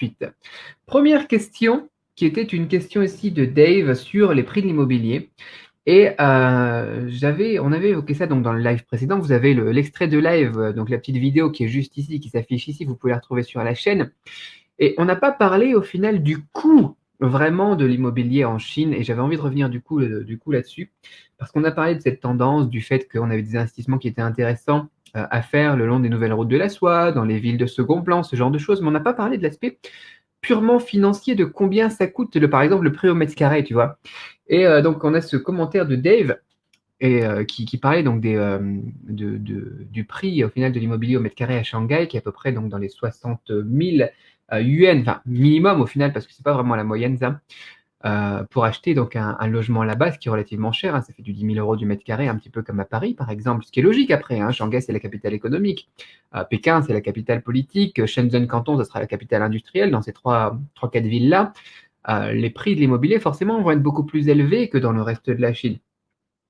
suite. Première question, qui était une question ici de Dave sur les prix de l'immobilier. Et on avait évoqué ça donc dans le live précédent. Vous avez l'extrait de live, donc la petite vidéo qui est juste ici, qui s'affiche ici. Vous pouvez la retrouver sur la chaîne. Et on n'a pas parlé au final du coût vraiment de l'immobilier en Chine. Et j'avais envie de revenir du coup là-dessus. Parce qu'on a parlé de cette tendance, du fait qu'on avait des investissements qui étaient intéressants à faire le long des nouvelles routes de la soie, dans les villes de second plan, ce genre de choses. Mais on n'a pas parlé de l'aspect purement financier de combien ça coûte, par exemple, le prix au mètre carré, tu vois. Et donc, on a ce commentaire de Dave qui parlait donc du prix au final de l'immobilier au mètre carré à Shanghai, qui est à peu près donc dans les 60 000 yuan, enfin minimum au final, parce que c'est pas vraiment la moyenne ça, pour acheter donc un logement là-bas, ce qui est relativement cher, hein, ça fait du 10 000 euros du mètre carré, un petit peu comme à Paris par exemple, ce qui est logique après, hein, Shanghai c'est la capitale économique, Pékin c'est la capitale politique, Shenzhen Canton ça sera la capitale industrielle, dans ces quatre villes-là, les prix de l'immobilier forcément vont être beaucoup plus élevés que dans le reste de la Chine.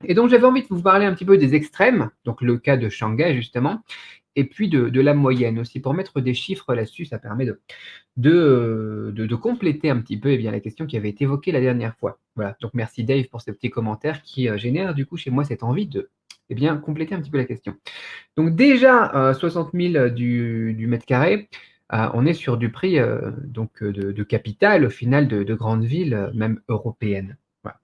Et donc j'avais envie de vous parler un petit peu des extrêmes, donc le cas de Shanghai justement, et puis de la moyenne aussi. Pour mettre des chiffres là-dessus, ça permet de compléter un petit peu eh bien, la question qui avait été évoquée la dernière fois. Voilà, donc merci Dave pour ce petit commentaire qui génère du coup chez moi cette envie de eh bien, compléter un petit peu la question. Donc déjà, 60 000 du mètre carré, on est sur du prix de capitale au final de grandes villes, même européennes. Voilà.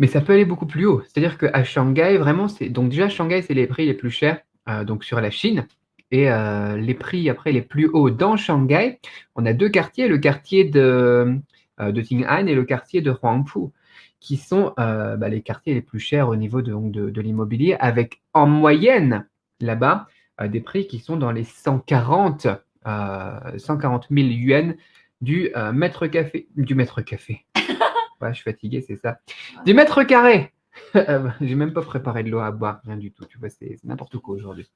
Mais ça peut aller beaucoup plus haut. C'est-à-dire qu'à Shanghai, vraiment, donc déjà, Shanghai, c'est les prix les plus chers donc sur la Chine. Et les prix après les plus hauts dans Shanghai, on a deux quartiers, le quartier de Qing'an et le quartier de Huangpu, qui sont les quartiers les plus chers au niveau de l'immobilier, avec en moyenne là-bas des prix qui sont dans les 140 000 yuan du mètre café. Ouais, je suis fatigué, c'est ça. Du mètre carré. J'ai même pas préparé de l'eau à boire, rien du tout. Tu vois, c'est n'importe quoi aujourd'hui.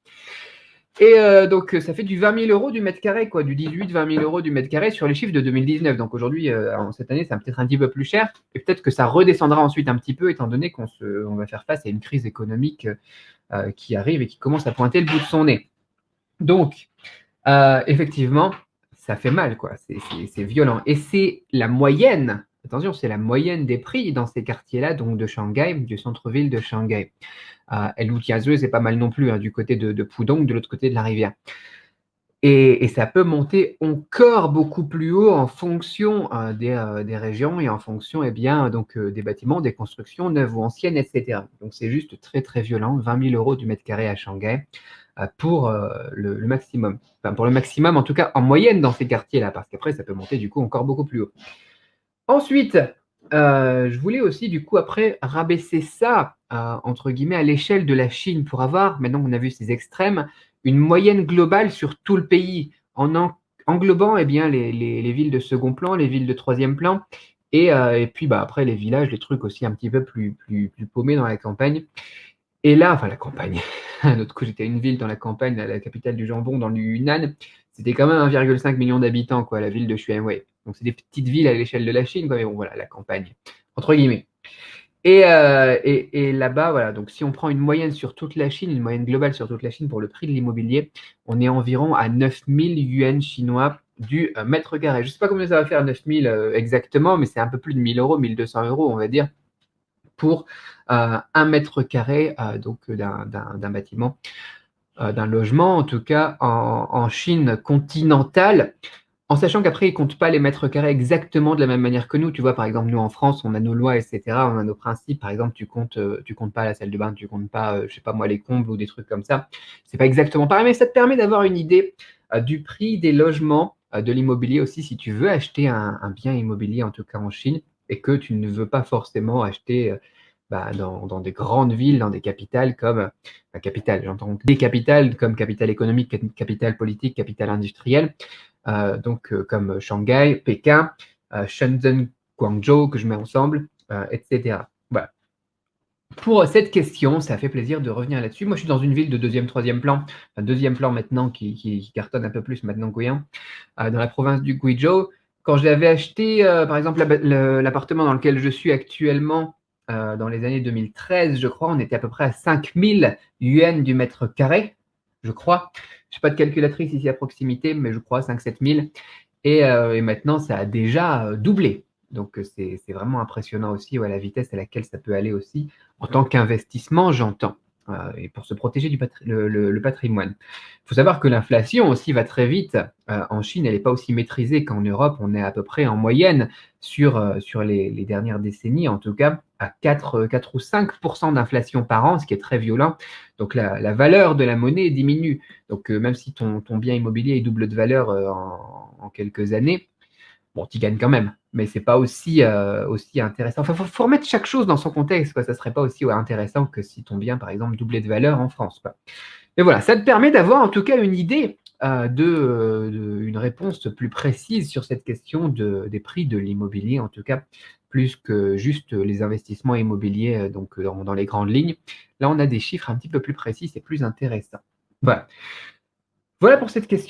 Et donc, ça fait du 20 000 euros du mètre carré, quoi, du 18-20 000 euros du mètre carré sur les chiffres de 2019. Donc aujourd'hui, cette année, c'est peut-être un petit peu plus cher. Et peut-être que ça redescendra ensuite un petit peu, étant donné on va faire face à une crise économique qui arrive et qui commence à pointer le bout de son nez. Donc, effectivement, ça fait mal, quoi. C'est violent. Et c'est la moyenne, attention, c'est la moyenne des prix dans ces quartiers-là, donc de Shanghai, du centre-ville de Shanghai. Lujiazui, c'est pas mal non plus, hein, du côté de Pudong, de l'autre côté de la rivière. Et ça peut monter encore beaucoup plus haut en fonction des régions et en fonction eh bien, donc, des bâtiments, des constructions neuves ou anciennes, etc. Donc c'est juste très très violent, 20 000 euros du mètre carré à Shanghai pour le maximum. Enfin, pour le maximum, en tout cas en moyenne dans ces quartiers-là, parce qu'après ça peut monter du coup encore beaucoup plus haut. Ensuite, je voulais aussi du coup après rabaisser ça entre guillemets à l'échelle de la Chine pour avoir, maintenant qu'on a vu ces extrêmes, une moyenne globale sur tout le pays en englobant eh bien, les villes de second plan, les villes de troisième plan et puis après les villages, les trucs aussi un petit peu plus paumés dans la campagne. Et là, enfin la campagne, l'autre coup j'étais à une ville dans la campagne, la capitale du jambon, dans le Yunnan, c'était quand même 1,5 million d'habitants, quoi, la ville de Xuanwei. Donc c'est des petites villes à l'échelle de la Chine, quoi, mais bon voilà, la campagne, entre guillemets. Et là-bas, voilà, donc si on prend une moyenne sur toute la Chine, une moyenne globale sur toute la Chine pour le prix de l'immobilier, on est environ à 9 000 yuan chinois du mètre carré. Je ne sais pas combien ça va faire 9 000 exactement, mais c'est un peu plus de 1 000 euros, 1 200 euros, on va dire, pour 1 mètre carré donc d'un bâtiment, d'un logement, en tout cas en Chine continentale. En sachant qu'après, ils ne comptent pas les mètres carrés exactement de la même manière que nous. Tu vois, par exemple, nous en France, on a nos lois, etc. On a nos principes. Par exemple, tu comptes pas la salle de bain, tu comptes pas, je sais pas moi, les combles ou des trucs comme ça. C'est pas exactement pareil, mais ça te permet d'avoir une idée du prix des logements, de l'immobilier aussi, si tu veux acheter un bien immobilier, en tout cas en Chine, et que tu ne veux pas forcément acheter dans des grandes villes, dans des capitales comme capitale, j'entends des capitales comme capitale économique, capitale politique, capitale industrielle. Donc comme Shanghai, Pékin, Shenzhen, Guangzhou, que je mets ensemble, etc. Voilà. Pour cette question, ça fait plaisir de revenir là-dessus. Moi, je suis dans une ville de deuxième, troisième plan, enfin, deuxième plan maintenant qui cartonne un peu plus maintenant qu'Ouyang, dans la province du Guizhou. Quand j'avais acheté, par exemple, l'appartement dans lequel je suis actuellement, dans les années 2013, je crois, on était à peu près à 5 000 yuan du mètre carré, je crois. Je n'ai pas de calculatrice ici à proximité, mais je crois 5 000 7 000. et maintenant ça a déjà, doublé. Donc c'est vraiment impressionnant aussi, ouais, la vitesse à laquelle ça peut aller aussi en tant qu'investissement, j'entends, et pour se protéger du le patrimoine. Il faut savoir que l'inflation aussi va très vite, en Chine, elle est pas aussi maîtrisée qu'en Europe. On est à peu près en moyenne sur les dernières décennies, en tout cas, à 4 ou 5 d'inflation par an, ce qui est très violent. Donc la valeur de la monnaie diminue. Donc même si ton bien immobilier, il double de valeur, en quelques années, bon, tu gagnes quand même, mais c'est pas aussi intéressant. Enfin, faut remettre chaque chose dans son contexte, quoi. Ça serait pas aussi, ouais, intéressant que si ton bien, par exemple, doublait de valeur en France, quoi. Mais voilà, ça te permet d'avoir en tout cas une idée, une réponse plus précise sur cette question des prix de l'immobilier, en tout cas, plus que juste les investissements immobiliers, donc dans les grandes lignes. Là, on a des chiffres un petit peu plus précis, c'est plus intéressant. Voilà. Voilà pour cette question.